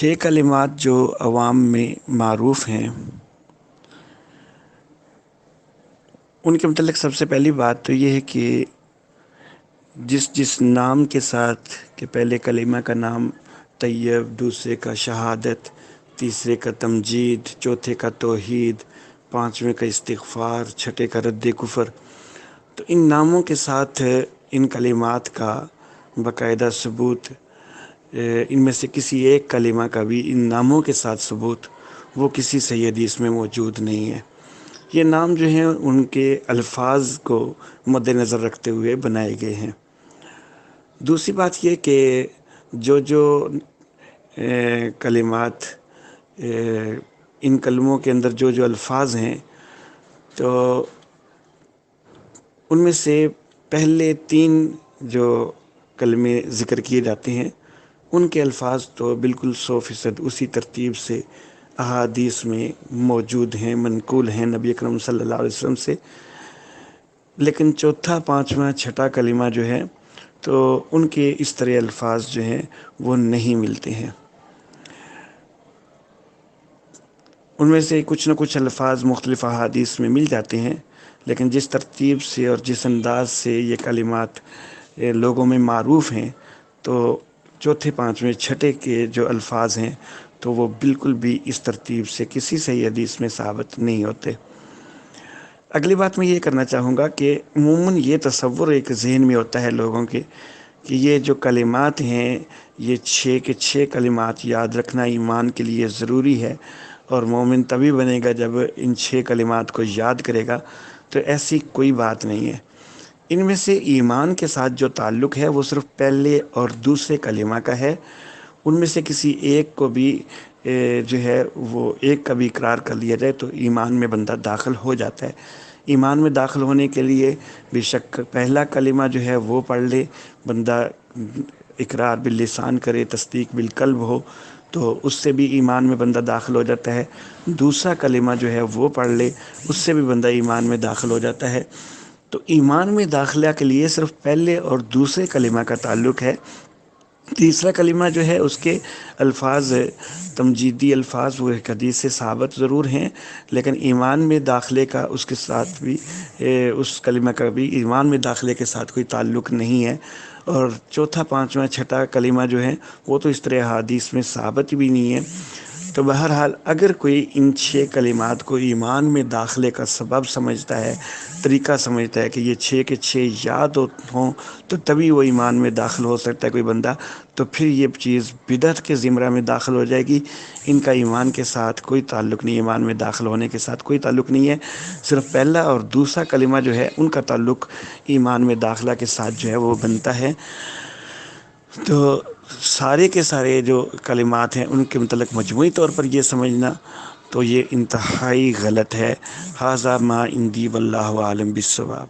6 कलिमात जो अवाम में मारूफ़ हैं, उनके मतलब सबसे पहली बात तो ये है कि जिस जिस नाम के साथ कि पहले कलिमा का नाम तैयब, दूसरे का शहादत, तीसरे का तमजीद, चौथे का तौहीद, पाँचवें का इस्तिग़फ़ार, छठे का रद्द कुफ़र, तो इन नामों के साथ इन कलिमात का बाकायदा सबूत, इनमें से किसी एक कलिमा का भी इन नामों के साथ सबूत वो किसी सही हदीस में मौजूद नहीं है। ये नाम जो हैं उनके अल्फाज को मद्देनज़र रखते हुए बनाए गए हैं। दूसरी बात ये कि जो कलिमात, इन कलमों के अंदर जो अल्फाज हैं, तो उनमें से पहले 3 जो कलमे ज़िक्र किए जाते हैं उनके अल्फाज तो बिल्कुल 100% उसी तरतीब से अहादीस में मौजूद हैं, मनक़ूल हैं नबी अकरम सल्लल्लाहु अलैहि वसल्लम से। लेकिन चौथा, पाँचवा, छठा कलिमा जो है तो उनके इस तरह अल्फाज जो हैं वो नहीं मिलते हैं। उनमें से कुछ न कुछ अल्फाज मुख्तलिफ़ अहादीस में मिल जाते हैं, लेकिन जिस तरतीब से और जिस अंदाज से ये कलिमात लोगों में मारूफ़ हैं, तो चौथे, पाँचवें, छठे के जो अल्फाज हैं तो वो बिल्कुल भी इस तरतीब से किसी सही हदीस में साबित नहीं होते। अगली बात मैं ये करना चाहूँगा कि अमूमन ये तसव्वुर एक ज़हन में होता है लोगों के कि ये जो कलिमात हैं, ये 6 के 6 कलिमात याद रखना ईमान के लिए ज़रूरी है और मोमिन तभी बनेगा जब इन 6 कलिमात को याद करेगा। तो ऐसी कोई बात नहीं है। इनमें से ईमान के साथ जो ताल्लुक़ है वो सिर्फ़ पहले और दूसरे कलिमा का है। उनमें से किसी एक को भी जो है वो एक का भी इकरार कर लिया जाए तो ईमान में बंदा दाखिल हो जाता है। ईमान में दाखिल होने के लिए बेशक पहला कलिमा जो है वो पढ़ ले, बंदा इकरार बिल लिसान करे, तस्दीक बिल कल्ब हो, तो उससे भी ईमान में बंदा दाखिल हो जाता है। दूसरा कलिमा जो है वो पढ़ ले, उससे भी बंदा ईमान में दाखिल हो जाता है। तो ईमान में दाखिला के लिए सिर्फ़ पहले और दूसरे कलिमा का ताल्लुक़ है। तीसरा कलिमा जो है उसके अल्फाज तमजीदी अल्फाज वो एक हदीस से साबित ज़रूर हैं, लेकिन ईमान में दाखिले का उसके साथ भी उस कलिमा का भी ईमान में दाखिले के साथ कोई ताल्लुक़ नहीं है। और चौथा, पाँचवा, छठा कलिमा जो है वो तो इस तरह हदीस में साबित भी नहीं है। तो बहरहाल अगर कोई इन 6 कलिमात को ईमान में दाखिले का सबब समझता है, तरीक़ा समझता है कि ये 6 के 6 याद हों तो तभी वो ईमान में दाखिल हो सकता है कोई बंदा, तो फिर ये चीज़ बिदअत के ज़िमरा में दाखिल हो जाएगी। इनका ईमान के साथ कोई ताल्लुक़ नहीं, ईमान में दाखिल होने के साथ कोई ताल्लुक़ नहीं है। सिर्फ़ पहला और दूसरा कलिमा जो है उनका ताल्लुक़ ईमान में दाखिला के साथ जो है वो बनता है। तो सारे के सारे जो कलिमात हैं उनके मतलब मजमूई तौर पर ये समझना तो ये इंतहाई गलत है। हाज़ा मा इंदी वल्लाहु आलम बिस्सवाब।